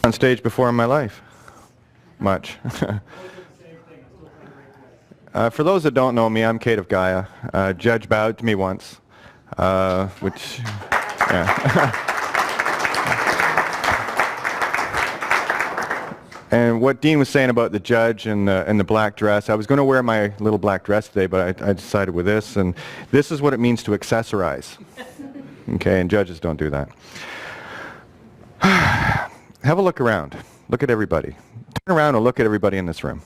On stage before in my life. Much. For those that don't know me, I'm Kate of Gaia. Judge bowed to me once, which, yeah. And what Dean was saying about the judge and the black dress, I was going to wear my little black dress today, but I decided with this, and this is what it means to accessorize. Okay, and judges don't do that. Have a look around. Look at everybody. Turn around and look at everybody in this room.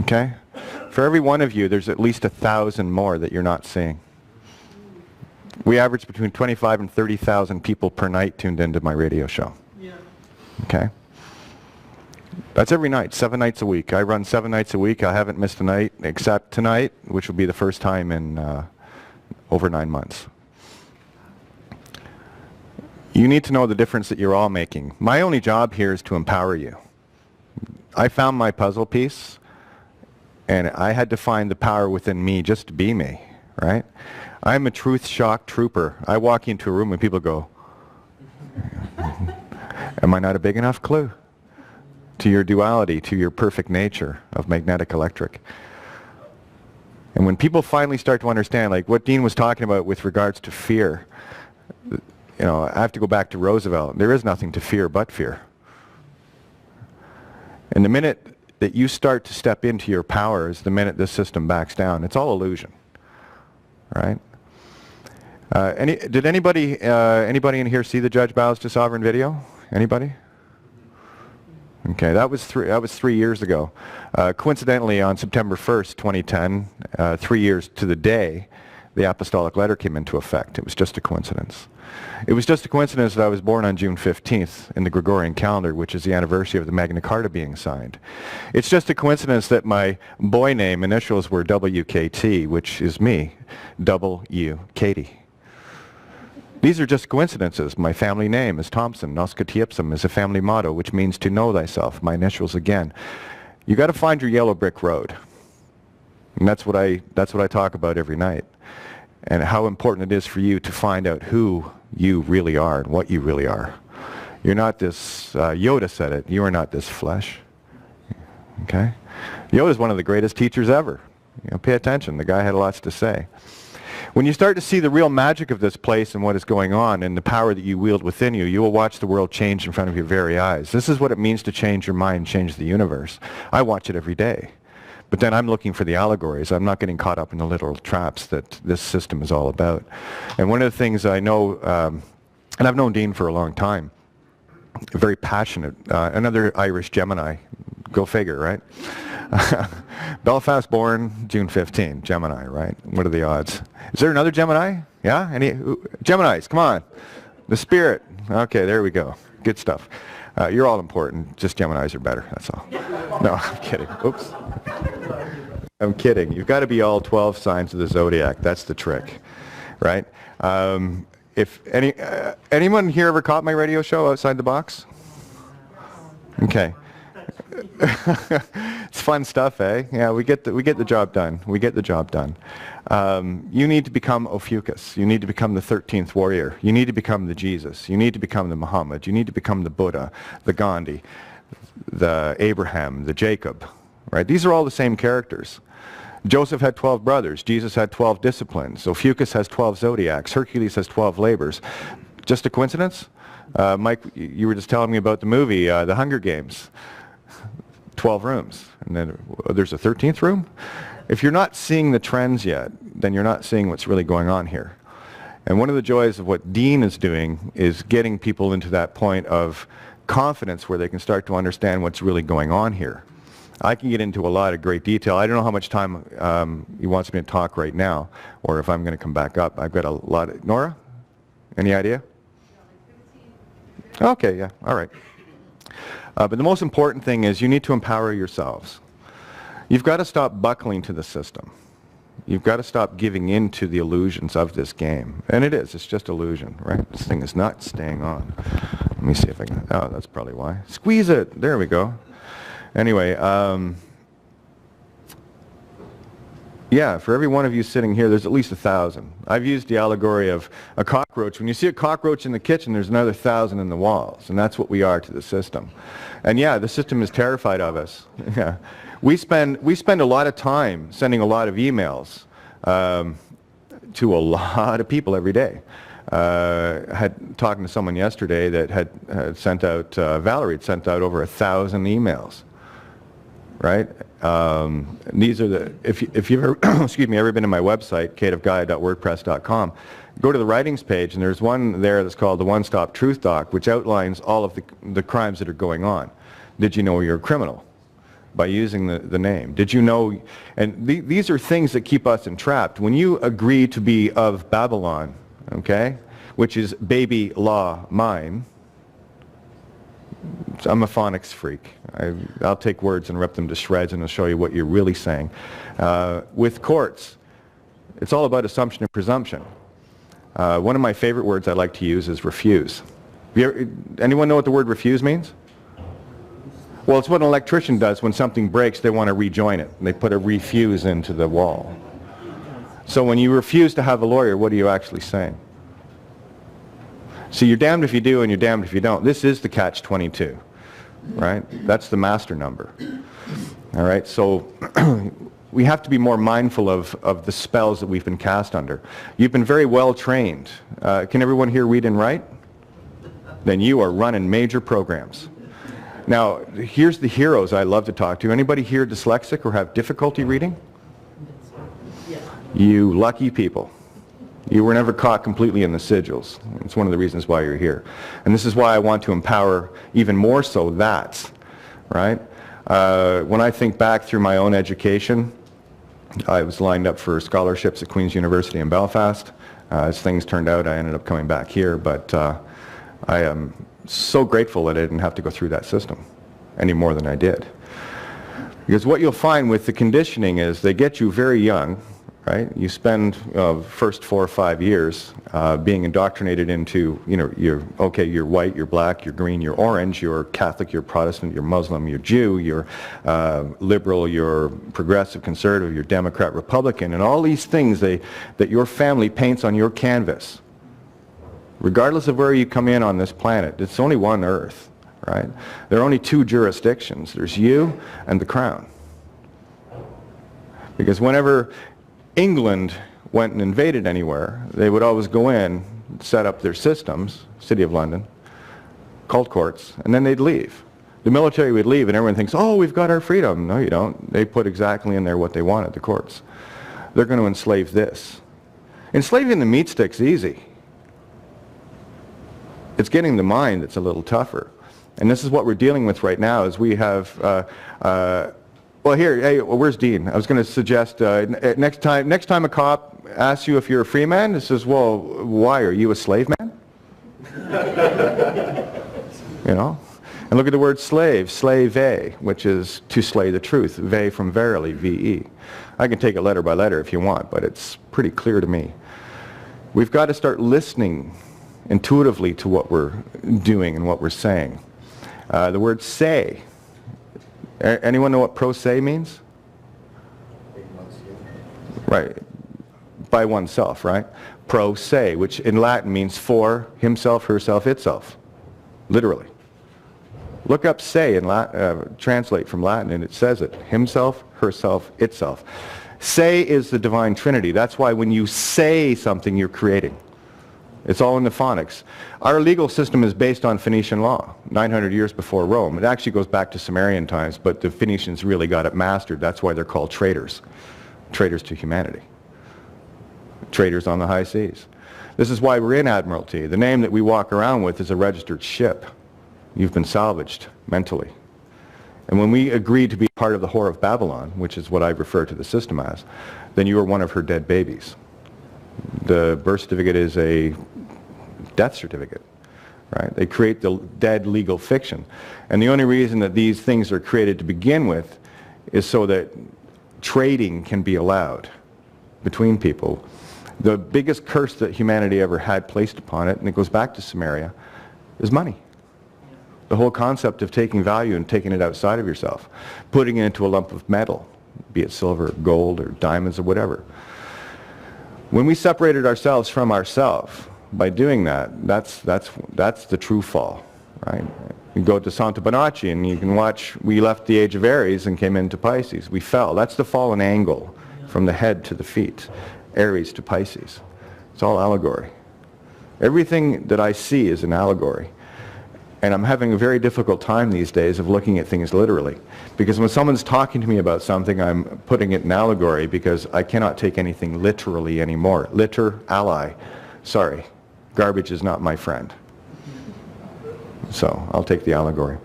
Okay? For every one of you, there's at least 1,000 more that you're not seeing. We average between 25 and 30,000 people per night tuned into my radio show. Yeah. Okay? That's every night, 7 nights a week. I run 7 nights a week. I haven't missed a night except tonight, which will be the first time in over 9 months. You need to know the difference that you're all making. My only job here is to empower you. I found my puzzle piece, and I had to find the power within me just to be me, right? I'm a truth shock trooper. I walk into a room and people go, am I not a big enough clue to your duality, to your perfect nature of magnetic electric? And when people finally start to understand, like what Dean was talking about with regards to fear, you know, I have to go back to Roosevelt. There is nothing to fear but fear. And the minute that you start to step into your powers, the minute this system backs down, it's all illusion, right? Did anybody in here see the Judge Bows to Sovereign video? Anybody? Okay, that was 3 years ago. Coincidentally, on September 1st, 2010, 3 years to the day, the apostolic letter came into effect. It was just a coincidence. It was just a coincidence that I was born on June 15th in the Gregorian calendar, which is the anniversary of the Magna Carta being signed. It's just a coincidence that my boy name initials were WKT, which is me, W. Katie. These are just coincidences. My family name is Thompson. Nosca Tiepsum is a family motto, which means to know thyself. My initials again. You got to find your yellow brick road. And that's what I talk about every night. And how important it is for you to find out who you really are and what you really are. You're not this, Yoda said it, you are not this flesh. Okay? Yoda is one of the greatest teachers ever. You know, pay attention, the guy had lots to say. When you start to see the real magic of this place and what is going on and the power that you wield within you, you will watch the world change in front of your very eyes. This is what it means to change your mind, change the universe. I watch it every day. But then I'm looking for the allegories. I'm not getting caught up in the literal traps that this system is all about. And one of the things I know, and I've known Dean for a long time, very passionate, another Irish Gemini, go figure, right? Belfast born, June 15, Gemini, right? What are the odds? Is there another Gemini? Yeah? Any Geminis, come on. The spirit. Okay, there we go. Good stuff. You're all important. Just Geminis are better, that's all. No, I'm kidding. Oops. I'm kidding. You've got to be all 12 signs of the Zodiac. That's the trick, right? If anyone here ever caught my radio show Outside the Box? Okay. It's fun stuff, eh? Yeah, we get the job done. We get the job done. You need to become Ophiuchus. You need to become the 13th warrior. You need to become the Jesus. You need to become the Muhammad. You need to become the Buddha, the Gandhi, the Abraham, the Jacob. Right? These are all the same characters. Joseph had 12 brothers. Jesus had 12 disciplines. Ophiuchus has 12 zodiacs. Hercules has 12 labors. Just a coincidence? Mike, you were just telling me about the movie, The Hunger Games. 12 rooms. And then there's a 13th room? If you're not seeing the trends yet, then you're not seeing what's really going on here. And one of the joys of what Dean is doing is getting people into that point of confidence where they can start to understand what's really going on here. I can get into a lot of great detail. I don't know how much time he wants me to talk right now, or if I'm going to come back up. I've got a lot of... Nora? Any idea? Okay, yeah, all right. But the most important thing is you need to empower yourselves. You've got to stop buckling to the system. You've got to stop giving in to the illusions of this game. And it is, it's just illusion, right? This thing is not staying on. Let me see if I can... Oh, that's probably why. Squeeze it! There you Yeah, for every one of you sitting here, there's at least 1,000. I've used the allegory of a cockroach. When you see a cockroach in the kitchen, there's another 1,000 in the walls, and that's what we are to the system. And yeah, the system is terrified of us. Yeah. We spend a lot of time sending a lot of emails to a lot of people every day. Had talking to someone yesterday that had sent out, Valerie had sent out over 1,000 emails, right? These are the, if you've ever, excuse me, ever been to my website, kateofgaia.wordpress.com, go to the writings page, and there's one there that's called the One Stop Truth Doc, which outlines all of the crimes that are going on. Did you know you're a criminal? By using the name. Did you know, and these are things that keep us entrapped. When you agree to be of Babylon, okay, which is baby law mine, I'm a phonics freak. I'll take words and rip them to shreds, and I'll show you what you're really saying. With courts, it's all about assumption and presumption. One of my favorite words I like to use is refuse. Anyone know what the word refuse means? Well, it's what an electrician does when something breaks. They want to rejoin it. They put a refuse into the wall. So when you refuse to have a lawyer, what are you actually saying? So you're damned if you do and you're damned if you don't. This is the catch-22, right? That's the master number. All right, so we have to be more mindful of the spells that we've been cast under. You've been very well trained. Can everyone here read and write? Then you are running major programs. Now, here's the heroes I love to talk to. Anybody here dyslexic or have difficulty reading? You lucky people. You were never caught completely in the sigils. It's one of the reasons why you're here. And this is why I want to empower even more so that, right? When I think back through my own education, I was lined up for scholarships at Queen's University in Belfast. As things turned out, I ended up coming back here, but I am so grateful that I didn't have to go through that system any more than I did. Because what you'll find with the conditioning is they get you very young, right? You spend first 4 or 5 years being indoctrinated into, you know, you're white, you're black, you're green, you're orange, you're Catholic, you're Protestant, you're Muslim, you're Jew, you're liberal, you're progressive, conservative, you're Democrat, Republican, and all these things that your family paints on your canvas. Regardless of where you come in on this planet, it's only one Earth, right? There are only 2 jurisdictions. There's you and the Crown. Because whenever England went and invaded anywhere, they would always go in, set up their systems, City of London, called courts, and then they'd leave. The military would leave, and everyone thinks, oh, we've got our freedom. No, you don't. They put exactly in there what they wanted, the courts. They're going to enslave this. Enslaving the meat stick's easy. It's getting the mind that's a little tougher. And this is what we're dealing with right now is we have, well here, hey, where's Dean? I was going to suggest next time a cop asks you if you're a free man, it says, well, why? Are you a slave man? You know? And look at the word slave, slave, which is to slay the truth. Ve from verily, V-E. I can take it letter by letter if you want, but it's pretty clear to me. We've got to start listening intuitively to what we're doing and what we're saying. The word say. Anyone know what pro se means? Right. By oneself, right? Pro se, which in Latin means for himself, herself, itself. Literally. Look up se and translate from Latin, and it says it. Himself, herself, itself. Say is the divine trinity. That's why when you say something, you're creating. It's all in the phonics. Our legal system is based on Phoenician law, 900 years before Rome. It actually goes back to Sumerian times, but the Phoenicians really got it mastered. That's why they're called traitors. Traitors to humanity. Traitors on the high seas. This is why we're in Admiralty. The name that we walk around with is a registered ship. You've been salvaged mentally. And when we agree to be part of the whore of Babylon, which is what I refer to the system as, then you are one of her dead babies. The birth certificate is a death certificate, right? They create the dead legal fiction. And the only reason that these things are created to begin with is so that trading can be allowed between people. The biggest curse that humanity ever had placed upon it, and it goes back to Sumeria, is money. The whole concept of taking value and taking it outside of yourself, putting it into a lump of metal, be it silver, or gold, or diamonds, or whatever. When we separated ourselves from ourselves, by doing that, that's the true fall, right? You go to Santa Bonacci and you can watch, we left the age of Aries and came into Pisces. We fell. That's the fallen angle from the head to the feet, Aries to Pisces. It's all allegory. Everything that I see is an allegory. And I'm having a very difficult time these days of looking at things literally. Because when someone's talking to me about something, I'm putting it in allegory because I cannot take anything literally anymore. Liter, ally. Sorry. Garbage is not my friend. So I'll take the allegory.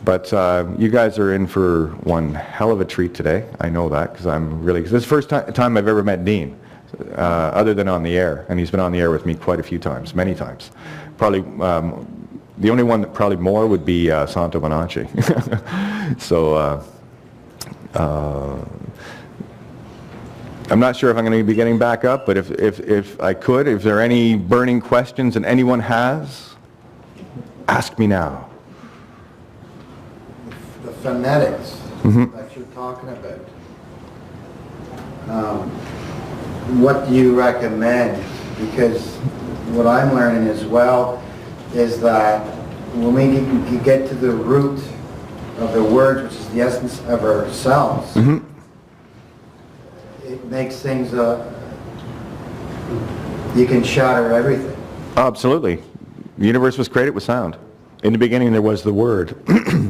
But you guys are in for one hell of a treat today. I know that because I'm really, this is the first time I've ever met Dean, other than on the air. And he's been on the air with me quite a few times, many times. Probably, the only one that probably more would be Santa Bonacci. So I'm not sure if I'm going to be getting back up, but if I could, if there are any burning questions and anyone has, ask me now. The phonetics that you're talking about, what do you recommend? Because what I'm learning as well is that when we get to the root of the words, which is the essence of ourselves, it makes things, you can shatter everything. Absolutely. The universe was created with sound. In the beginning there was the word,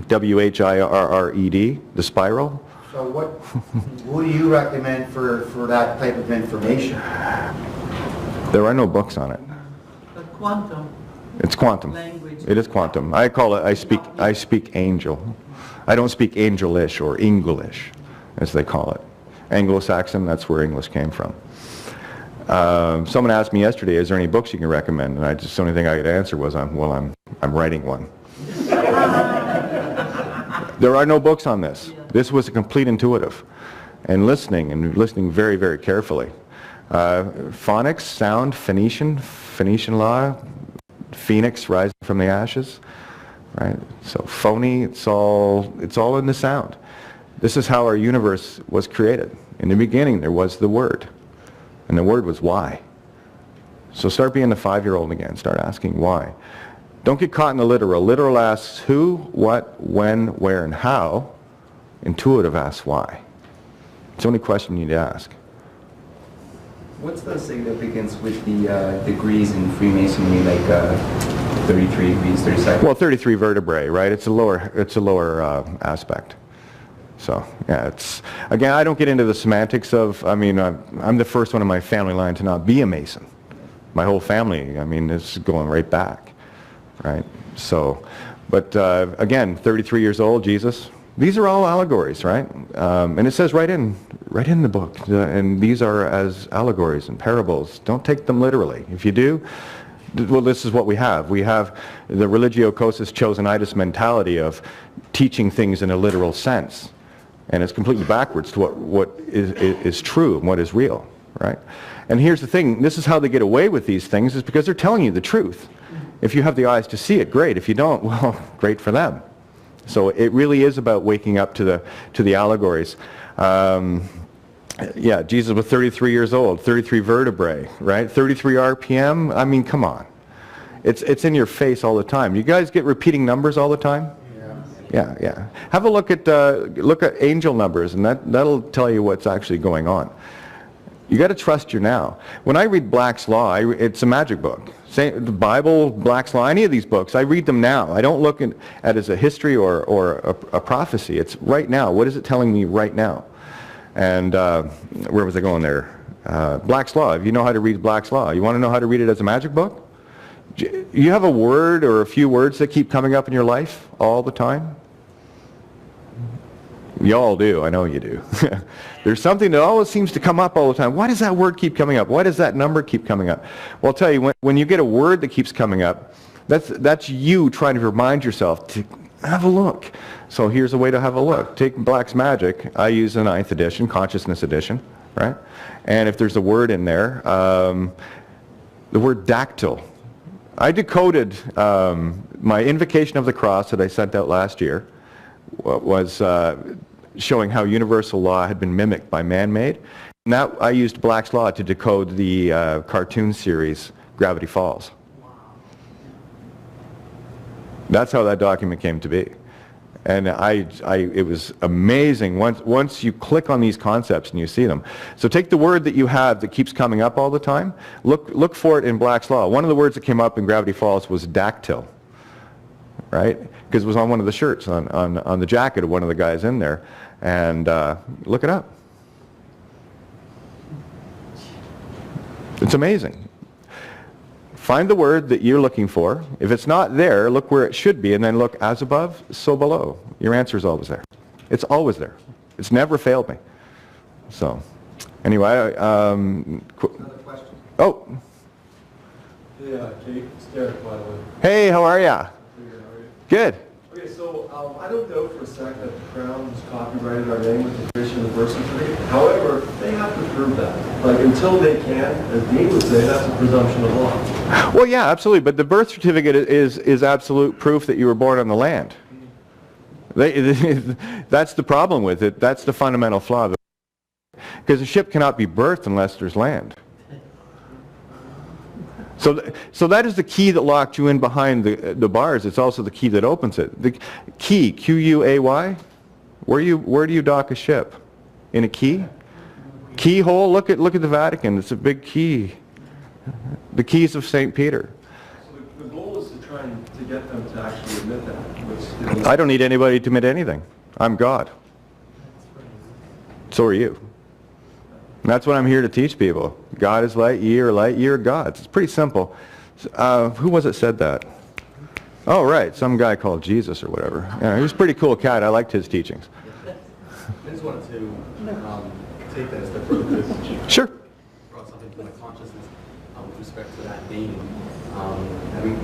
W-H-I-R-R-E-D, the spiral. So who do you recommend for that type of information? There are no books on it. But quantum. It's quantum. Language. It is quantum. I call it, I speak angel. I don't speak angelish or English, as they call it. Anglo-Saxon, that's where English came from. Someone asked me yesterday, is there any books you can recommend? And the only thing I could answer was, I'm writing one. There are no books on this. This was a complete intuitive. And listening very, very carefully. Phonics, sound, Phoenician law, Phoenix rising from the ashes, right? So phony, it's all in the sound. This is how our universe was created. In the beginning, there was the Word. And the word was why. So start being the 5-year-old again. Start asking why. Don't get caught in the literal. Literal asks who, what, when, where, and how. Intuitive asks why. It's the only question you need to ask. What's the significance with the degrees in Freemasonry, like 33 degrees, 37? Well, 33 vertebrae, right? It's a lower aspect. So, yeah, it's, again, I don't get into the semantics of, I mean, I'm the first one in my family line to not be a Mason. My whole family, I mean, is going right back, right? So, but again, 33 years old, Jesus, these are all allegories, right? And it says right in the book, and these are as allegories and parables. Don't take them literally. If you do, well, this is what we have. We have the religio-cosis chosenitis mentality of teaching things in a literal sense. And it's completely backwards to what is true and what is real, right? And here's the thing, this is how they get away with these things, is because they're telling you the truth. If you have the eyes to see it, great. If you don't, well, great for them. So it really is about waking up to the allegories. Yeah, Jesus was 33 years old, 33 vertebrae, right? 33 RPM, I mean, come on. It's in your face all the time. You guys get repeating numbers all the time? Yeah. Have a look at angel numbers, and that'll tell you what's actually going on. You got to trust your now. When I read Black's Law, it's a magic book. Say the Bible, Black's Law, any of these books, I read them now. I don't look at it as a history or a prophecy. It's right now. What is it telling me right now? And where was I going there? Black's Law. If you know how to read Black's Law, you want to know how to read it as a magic book? You have a word or a few words that keep coming up in your life all the time? You all do. I know you do. There's something that always seems to come up all the time. Why does that word keep coming up? Why does that number keep coming up? Well, I'll tell you, when you get a word that keeps coming up, that's you trying to remind yourself to have a look. So here's a way to have a look. Take Black's Magic. I use the 9th edition, Consciousness edition, right? And if there's a word in there, the word dactyl. I decoded my Invocation of the Cross that I sent out last year. Was showing how universal law had been mimicked by man-made. And that, I used Black's Law to decode the cartoon series Gravity Falls. That's how that document came to be. And it was amazing once you click on these concepts and you see them. So take the word that you have that keeps coming up all the time, look for it in Black's Law. One of the words that came up in Gravity Falls was dactyl, right? Because it was on one of the shirts, on the jacket of one of the guys in there. And look it up. It's amazing. Find the word that you're looking for. If it's not there, look where it should be, and then look as above, so below. Your answer is always there. It's always there. It's never failed me. So, anyway, Another question. Oh. Hey, Kate, it's Derek, by the way. Hey, how are ya? Good, how are you? Good. Okay, so I don't doubt for a second that the Crown has copyrighted our name with the creation of the birth certificate. However, they have to prove that. Like, until they can, as Dean would say, that's a presumption of law. Well, yeah, absolutely. But the birth certificate is absolute proof that you were born on the land. That's the problem with it. That's the fundamental flaw. Because a ship cannot be birthed unless there's land. So that is the key that locked you in behind the bars. It's also the key that opens it. The key, Q-U-A-Y. Where do you dock a ship? In a key? Keyhole. Look at the Vatican. It's a big key. The keys of St. Peter. So the goal is to try and to get them to actually admit that. Which I don't need anybody to admit anything. I'm God. So are you. And that's what I'm here to teach people. God is light, ye are gods. It's pretty simple. Who was it said that? Oh, right. Some guy called Jesus or whatever. Yeah, he was a pretty cool cat. I liked his teachings. I just wanted to take that a step further because Sure. brought something to my consciousness with respect to that name.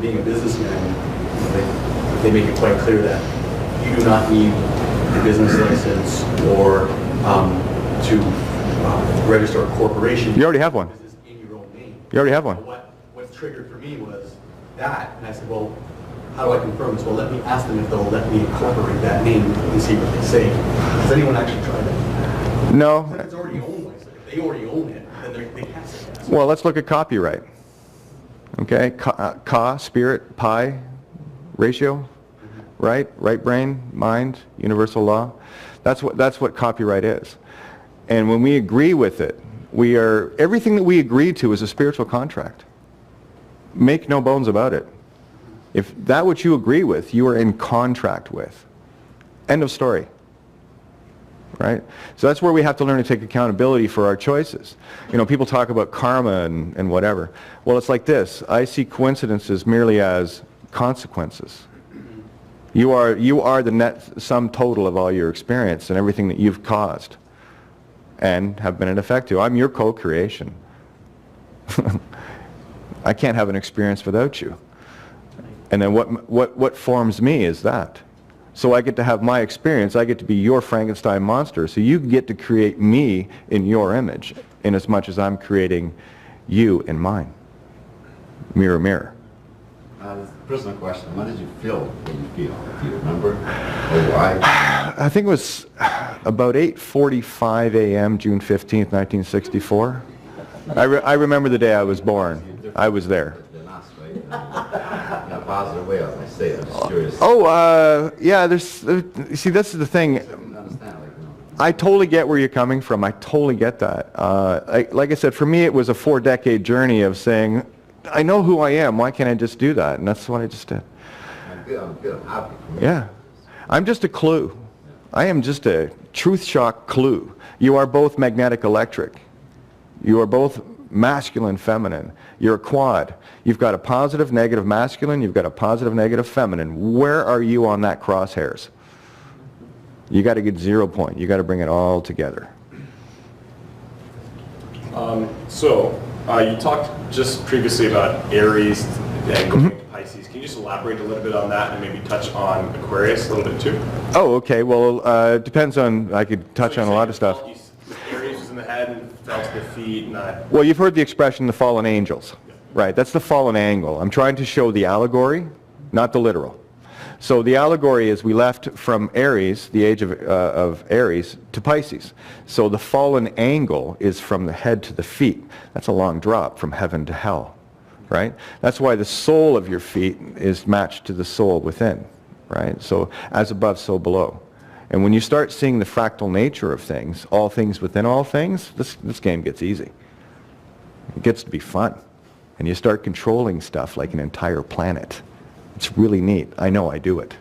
Being a businessman, they make it quite clear that you do not need a business license or to register a corporation. You already have one. This is in your own name. You already have one. What's triggered for me was that, and I said, well, how do I confirm this? Well, let me ask them if they'll let me incorporate that name and see what they say. Has anyone actually tried that? No. If it's already owned by somebody, if they already own it, then they can't say that. Well, let's look at copyright. Okay, ka, spirit, pi, ratio, right? Right brain, mind, universal law. That's what copyright is. And when we agree with it, everything that we agree to is a spiritual contract. Make no bones about it. If that what you agree with, you are in contract with. End of story. Right? So that's where we have to learn to take accountability for our choices. You know, people talk about karma and whatever. Well, it's like this. I see coincidences merely as consequences. You are the net sum total of all your experience and everything that you've caused and have been an effect to. I'm your co-creation. I can't have an experience without you. And then what forms me is that. So I get to have my experience. I get to be your Frankenstein monster. So you get to create me in your image in as much as I'm creating you in mine. Mirror, mirror. Personal question. What did you feel when you feel? Do you remember? Or why? I think it was about 8:45 a.m. June 15th, 1964. I remember the day I was born. I was there. Than us, right? In a positive way, as I say. I'm just curious. Oh, yeah, see, this is the thing. I totally get where you're coming from. I totally get that. Like I said, for me, it was a 4-decade journey of saying, I know who I am. Why can't I just do that? And that's what I just did. I'm good. I'm happy. Yeah. I'm just a clue. I am just a truth shock clue. You are both magnetic electric. You are both masculine, feminine. You're a quad. You've got a positive, negative masculine. You've got a positive, negative feminine. Where are you on that crosshairs? You got to get 0 point. You got to bring it all together. You talked just previously about Aries and going to Pisces. Can you just elaborate a little bit on that and maybe touch on Aquarius a little bit too? Oh, okay. Well, it depends on, I could touch on a lot of stuff. Aries was in the head and fell to the feet. And Well, you've heard the expression, the fallen angels. Right, that's the fallen angle. I'm trying to show the allegory, not the literal. So the allegory is we left from Aries, the age of Aries, to Pisces. So the fallen angle is from the head to the feet. That's a long drop from heaven to hell, right? That's why the sole of your feet is matched to the soul within, right? So as above, so below. And when you start seeing the fractal nature of things, all things within all things, this game gets easy. It gets to be fun. And you start controlling stuff like an entire planet. It's really neat. I know I do it.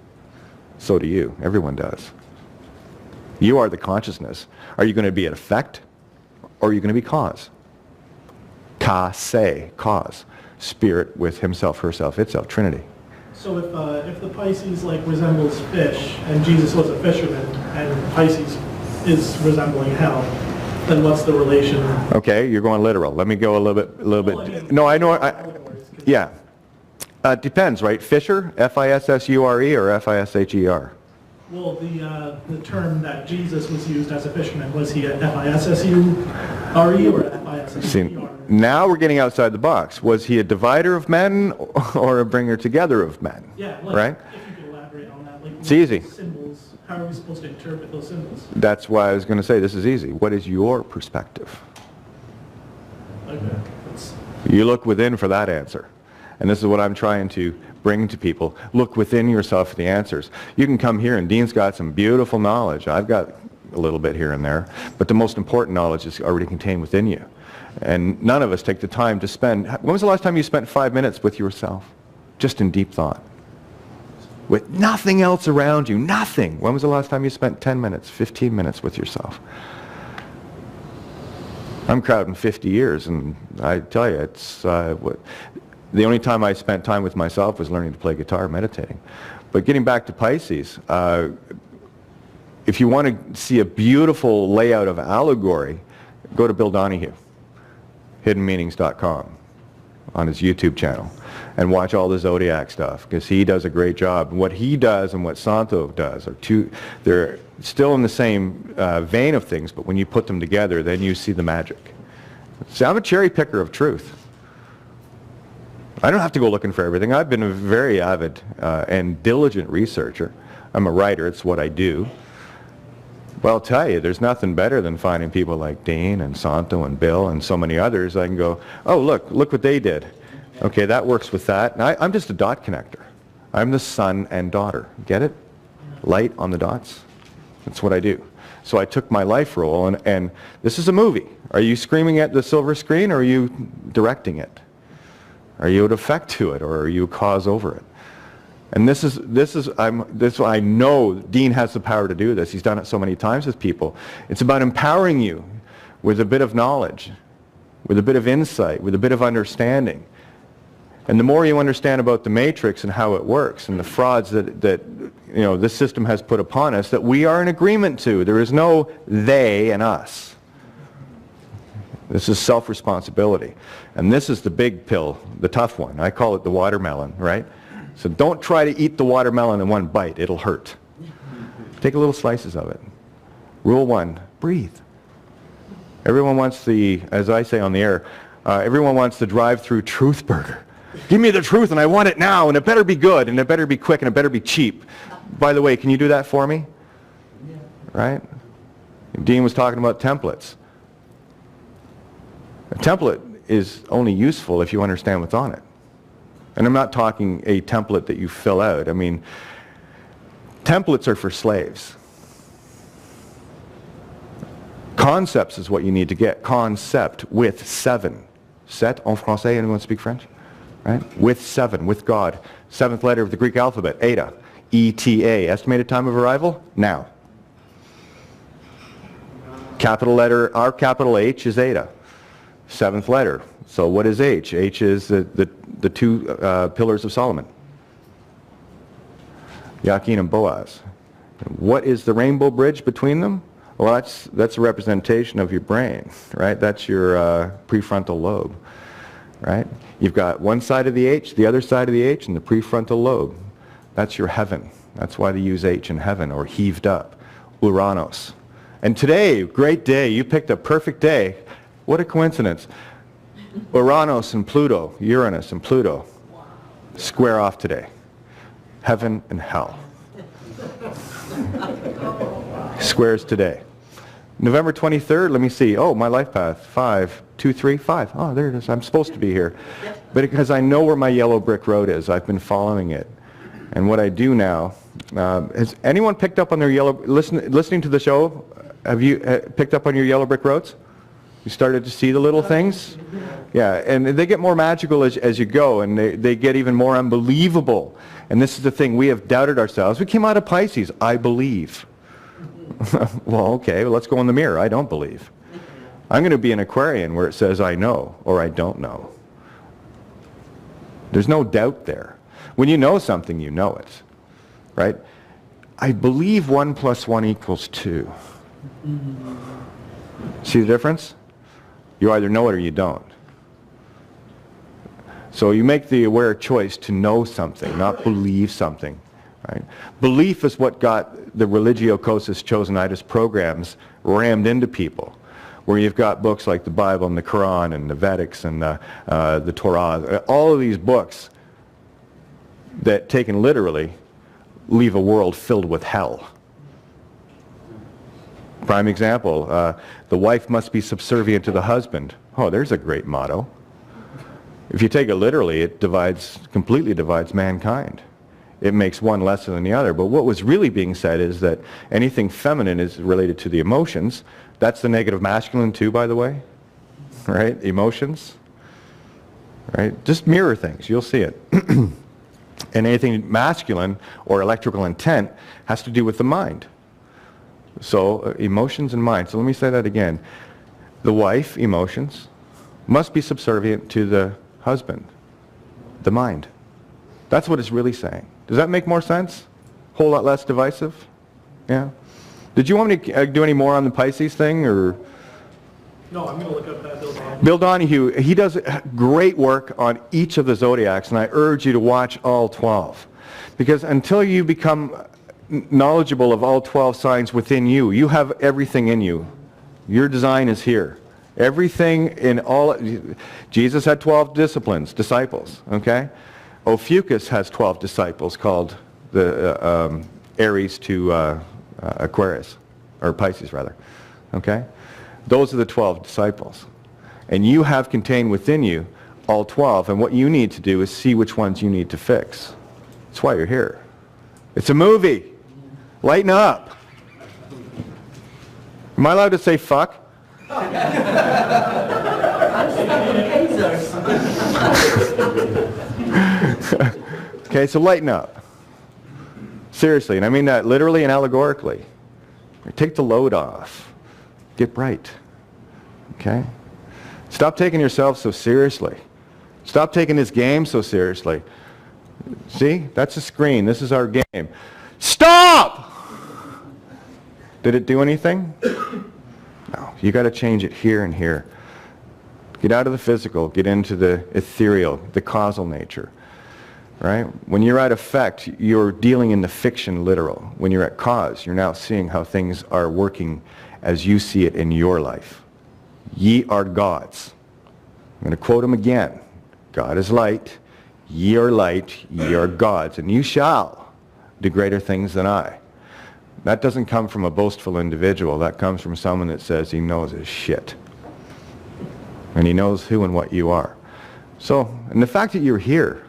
So do you. Everyone does. You are the consciousness. Are you going to be an effect, or are you going to be cause? Ka-se, cause. Spirit with himself, herself, itself, Trinity. So if the Pisces like resembles fish, and Jesus was a fisherman, and Pisces is resembling hell, then what's the relation? Okay, you're going literal. Let me go a little bit. Well, I mean, No, I know. Yeah. It depends, right? Fisher, F-I-S-S-U-R-E or F-I-S-H-E-R? Well, the term that Jesus was used as a fisherman, was he a F-I-S-S-U-R-E or F-I-S-S-U-R-E? Now we're getting outside the box. Was he a divider of men or a bringer together of men? Yeah, like, right? If you could elaborate on that. Like, It's easy. Symbols, how are we supposed to interpret those symbols? That's why I was going to say this is easy. What is your perspective? Okay. That's, You look within for that answer. And this is what I'm trying to bring to people. Look within yourself for the answers. You can come here, and Dean's got some beautiful knowledge. I've got a little bit here and there. But the most important knowledge is already contained within you. And none of us take the time to spend... When was the last time you spent 5 minutes with yourself? Just in deep thought. With nothing else around you. Nothing. When was the last time you spent 10 minutes, 15 minutes with yourself? I'm crowding 50 years, and I tell you, it's... The only time I spent time with myself was learning to play guitar, meditating. But getting back to Pisces, if you want to see a beautiful layout of allegory, go to Bill Donahue, hiddenmeanings.com, on his YouTube channel, and watch all the Zodiac stuff, because he does a great job. And what he does and what Santo does are they're still in the same vein of things, but when you put them together, then you see the magic. See, I'm a cherry picker of truth. I don't have to go looking for everything. I've been a very avid and diligent researcher. I'm a writer. It's what I do. But I'll tell you, there's nothing better than finding people like Dean and Santo and Bill and so many others. I can go, oh, look what they did. Okay, that works with that. And I'm just a dot connector. I'm the son and daughter. Get it? Light on the dots. That's what I do. So I took my life role, and this is a movie. Are you screaming at the silver screen, or are you directing it? Are you an effect to it, or are you a cause over it? And I know Dean has the power to do this. He's done it so many times with people. It's about empowering you with a bit of knowledge, with a bit of insight, with a bit of understanding. And the more you understand about the matrix and how it works, and the frauds that this system has put upon us, that we are in agreement to. There is no they and us. This is self-responsibility. And this is the big pill, the tough one. I call it the watermelon, right? So don't try to eat the watermelon in one bite. It'll hurt. Take little slices of it. Rule 1, breathe. Everyone wants as I say on the air, everyone wants the drive-through truth burger. Give me the truth, and I want it now, and it better be good, and it better be quick, and it better be cheap. By the way, can you do that for me? Yeah. Right? Dean was talking about templates. A template is only useful if you understand what's on it. And I'm not talking a template that you fill out. I mean, templates are for slaves. Concepts is what you need to get. Concept with 7. Set en français. Anyone speak French? Right? With 7, with God. 7th letter of the Greek alphabet, eta. E-T-A. Estimated time of arrival? Now. Capital letter, our capital H is eta. 7th letter. So what is H? H is the 2 pillars of Solomon. Yakin and Boaz. What is the rainbow bridge between them? Well, that's a representation of your brain, right? That's your prefrontal lobe, right? You've got one side of the H, the other side of the H, and the prefrontal lobe. That's your heaven. That's why they use H in heaven, or heaved up. Uranos. And today, great day. You picked a perfect day. What a coincidence. Uranus and Pluto, Uranus and Pluto, square off today. heaven and hell. Squares today. November 23rd, let me see. Oh, my life path. 5, 2, 3, 5. Oh, there it is. I'm supposed to be here. But because I know where my yellow brick road is, I've been following it. And what I do now, has anyone picked up on their yellow, listening to the show, have you picked up on your yellow brick roads? You started to see the little things? Yeah, and they get more magical as you go, and they get even more unbelievable. And this is the thing, we have doubted ourselves. We came out of Pisces, I believe. Well, okay, let's go in the mirror. I don't believe. I'm going to be an Aquarian where it says I know or I don't know. There's no doubt there. When you know something, you know it, right? I believe 1 + 1 = 2. See the difference? You either know it or you don't. So you make the aware choice to know something, not believe something. Right? Belief is what got the religio-cosis chosenitis programs rammed into people, where you've got books like the Bible and the Quran and the Vedics and the Torah, all of these books that, taken literally, leave a world filled with hell. Prime example, the wife must be subservient to the husband. Oh, there's a great motto. If you take it literally, it completely divides mankind. It makes one lesser than the other. But what was really being said is that anything feminine is related to the emotions. That's the negative masculine too, by the way. Right? Emotions. Right? Just mirror things. You'll see it. And anything masculine or electrical intent has to do with the mind. So emotions and mind. So let me say that again. The wife, emotions, must be subservient to the husband, the mind. That's what it's really saying. Does that make more sense? Whole lot less divisive? Yeah? Did you want me to do any more on the Pisces thing, or? No, I'm going to look up that Bill Donahue. Bill Donahue, he does great work on each of the zodiacs, and I urge you to watch all 12. Because until you become knowledgeable of all 12 signs within you, you have everything in you. Your design is here. Everything in all, Jesus had 12 disciples, okay? Ophiuchus has 12 disciples called the Aries to Aquarius, or Pisces rather, okay? Those are the 12 disciples. And you have contained within you all 12, and what you need to do is see which ones you need to fix. That's why you're here. It's a movie. Lighten up. Am I allowed to say fuck? Okay, so lighten up. Seriously, and I mean that literally and allegorically. Take the load off. Get bright. Okay? Stop taking yourself so seriously. Stop taking this game so seriously. See? That's a screen. This is our game. Stop! Did it do anything? No. You got to change it here and here. Get out of the physical. Get into the ethereal, the causal nature. Right? When you're at effect, you're dealing in the fiction literal. When you're at cause, you're now seeing how things are working as you see it in your life. Ye are gods. I'm going to quote him again. God is light. Ye are light. Ye are gods. And you shall do greater things than I. That doesn't come from a boastful individual. That comes from someone that says he knows his shit. And he knows who and what you are. So, and the fact that you're here,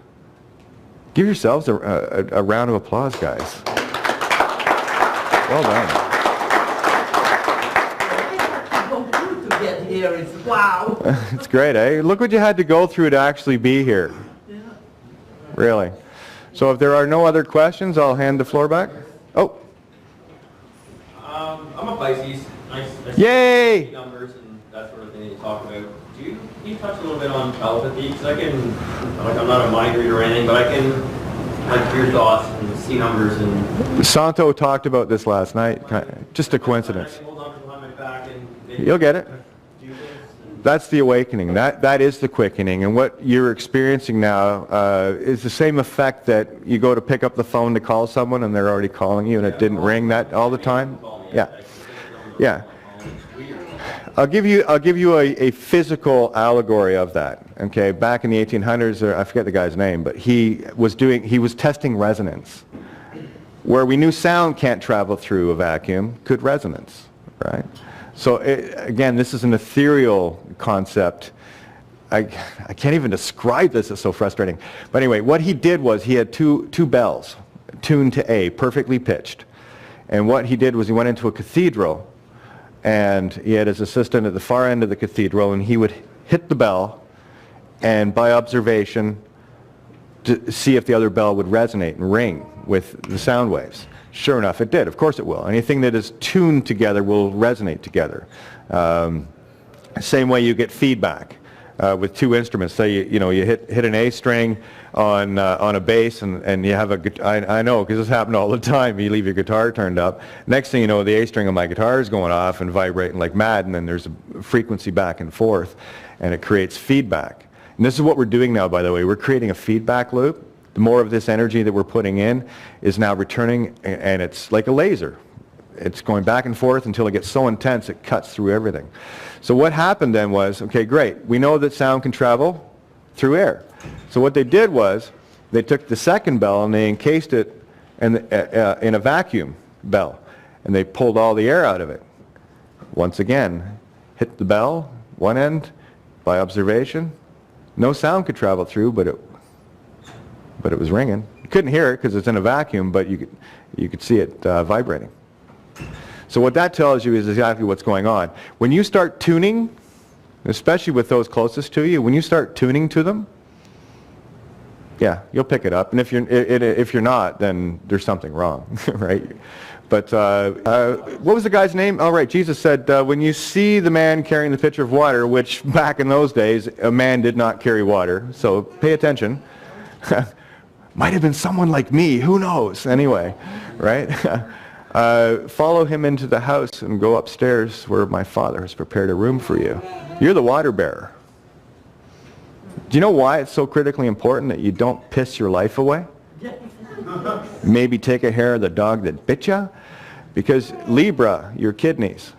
give yourselves a round of applause, guys. Well done. To get here, it's wow. It's great, eh? Look what you had to go through to actually be here. Yeah. Really. So if there are no other questions, I'll hand the floor back. Oh. I'm a Pisces. I Yay! see numbers and that sort of thing that you talk about. Can you touch a little bit on telepathy? Because I can, like, I'm not a mind reader or anything, but I can, like, hear thoughts and see numbers and... Santo talked about this last night. Just a coincidence. I can hold numbers behind my back and maybe You'll get it. do things. That's the awakening. That is the quickening. And what you're experiencing now is the same effect that you go to pick up the phone to call someone and they're already calling you and it didn't ring that all the time. Yeah. Yeah. I'll give you a physical allegory of that. Okay, back in the 1800s, I forget the guy's name, but he was testing resonance. Where we knew sound can't travel through a vacuum, could resonance, right? So again, this is an ethereal concept. I can't even describe this, it's so frustrating. But anyway, what he did was he had two bells tuned to A, perfectly pitched. And what he did was he went into a cathedral, and he had his assistant at the far end of the cathedral, and he would hit the bell, and by observation, to see if the other bell would resonate and ring with the sound waves. Sure enough, it did. Of course it will. Anything that is tuned together will resonate together. Same way you get feedback with two instruments. Say you hit an A string on a bass, and you have I know because this happened all the time. You leave your guitar turned up. Next thing you know, the A string on my guitar is going off and vibrating like mad, and then there's a frequency back and forth, and it creates feedback. And this is what we're doing now, by the way. We're creating a feedback loop. The more of this energy that we're putting in is now returning, and it's like a laser. It's going back and forth until it gets so intense it cuts through everything. So what happened then was, okay, great. We know that sound can travel through air. So what they did was they took the second bell and they encased it in a vacuum bell, and they pulled all the air out of it. Once again, hit the bell, one end, by observation. No sound could travel through, but it was ringing. You couldn't hear it because it's in a vacuum, but you could see it vibrating. So what that tells you is exactly what's going on. When you start tuning, especially with those closest to you, when you start tuning to them, yeah, you'll pick it up. And if you're not, then there's something wrong, right? But what was the guy's name? Oh, right, Jesus said, when you see the man carrying the pitcher of water, which back in those days, a man did not carry water, so pay attention. Might have been someone like me, who knows? Anyway, right? Follow him into the house and go upstairs where my Father has prepared a room for you. You're the water bearer. Do you know why it's so critically important that you don't piss your life away? Maybe take a hair of the dog that bit you? Because Libra, your kidneys.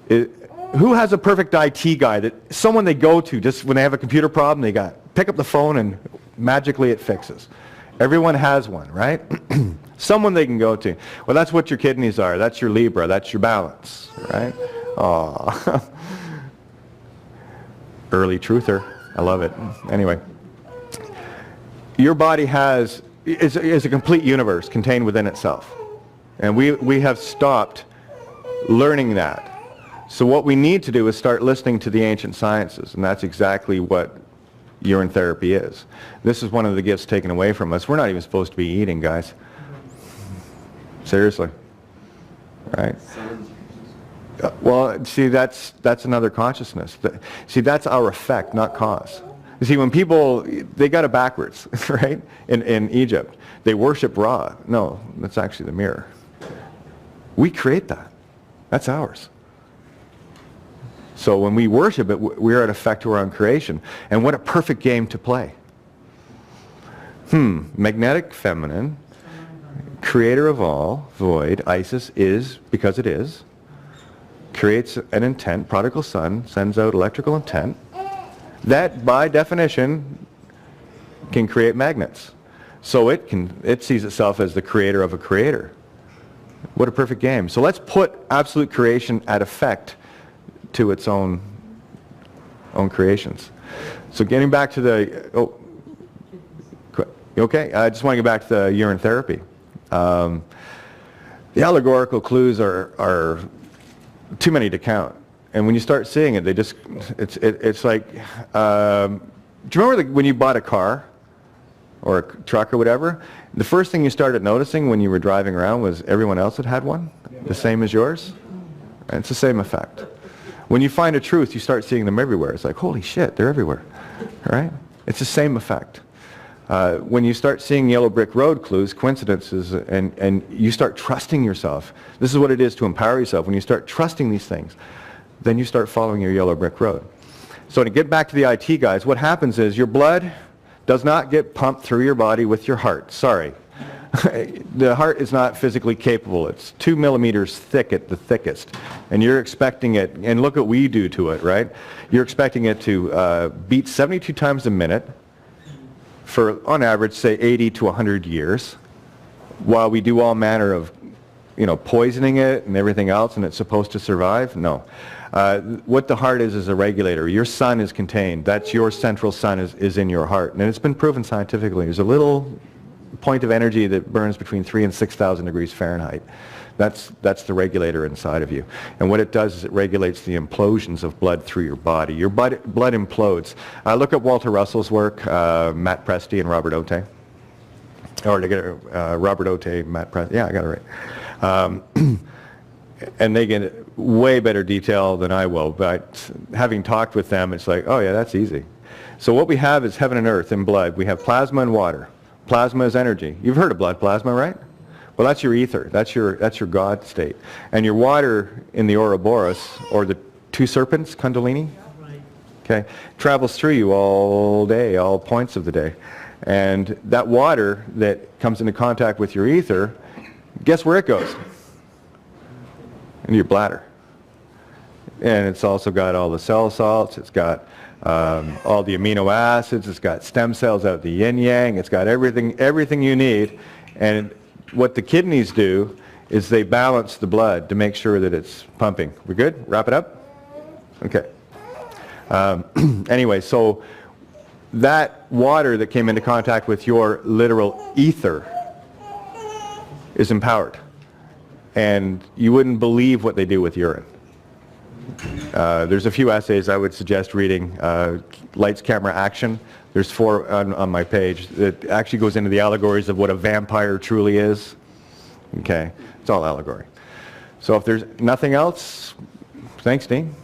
Who has a perfect IT guy, that someone they go to just when they have a computer problem, they pick up the phone and magically it fixes? Everyone has one, right? Someone they can go to. Well, that's what your kidneys are. That's your Libra. That's your balance, right? Aww. Early truther. I love it. Anyway, your body is a complete universe contained within itself. And we have stopped learning that. So what we need to do is start listening to the ancient sciences, and that's exactly what urine therapy is. This is one of the gifts taken away from us. We're not even supposed to be eating, guys. Seriously. Right? Well, see, that's another consciousness. See, that's our effect, not cause. You see, when people, they got it backwards, right? In Egypt, they worship Ra. No, that's actually the mirror. We create that. That's ours. So when we worship it, we're at effect to our own creation. And what a perfect game to play. Magnetic feminine, creator of all, void, Isis is, because it is, creates an intent, prodigal son, sends out electrical intent, that by definition can create magnets. So it sees itself as the creator of a creator. What a perfect game. So let's put absolute creation at effect to its own creations. So getting back to the, okay, I just want to get back to the urine therapy. The allegorical clues are too many to count. And when you start seeing it, it's like, do you remember when you bought a car or a truck or whatever, the first thing you started noticing when you were driving around was everyone else had one, the same as yours? And it's the same effect. When you find a truth, you start seeing them everywhere. It's like, holy shit, they're everywhere, right? It's the same effect. When you start seeing yellow brick road clues, coincidences, and you start trusting yourself, this is what it is to empower yourself. When you start trusting these things, then you start following your yellow brick road. So to get back to the IT guys, what happens is your blood does not get pumped through your body with your heart. Sorry. The heart is not physically capable. It's 2 millimeters thick at the thickest. And you're expecting it, and look what we do to it, right? You're expecting it to beat 72 times a minute for, on average, say 80 to 100 years. while we do all manner of, poisoning it and everything else, and it's supposed to survive, no. What the heart is a regulator. Your sun is contained. That's your central sun is in your heart. And it's been proven scientifically. There's a little point of energy that burns between 3,000 and 6,000 degrees Fahrenheit. That's the regulator inside of you. And what it does is it regulates the implosions of blood through your body. Your blood implodes. Look at Walter Russell's work, Matt Presti and Robert Otte. Or to get Robert Otte, Matt Presti. Yeah, I got it right. And they get way better detail than I will. But having talked with them, it's like, oh yeah, that's easy. So what we have is heaven and earth in blood. We have plasma and water. Plasma is energy. You've heard of blood plasma, right? Well, that's your ether. That's your God state. And your water in the Ouroboros, or the two serpents, Kundalini, okay, travels through you all day, all points of the day. And that water that comes into contact with your ether, guess where it goes? Into your bladder. And it's also got all the cell salts. It's got all the amino acids. It's got stem cells out the yin yang. It's got everything you need. And what the kidneys do is they balance the blood to make sure that it's pumping. We good? Wrap it up? Okay. Anyway, so that water that came into contact with your literal ether is empowered. And you wouldn't believe what they do with urine. There's a few essays I would suggest reading. Lights, Camera, Action. There's 4 on my page that actually goes into the allegories of what a vampire truly is. Okay, it's all allegory. So if there's nothing else, thanks, Dean.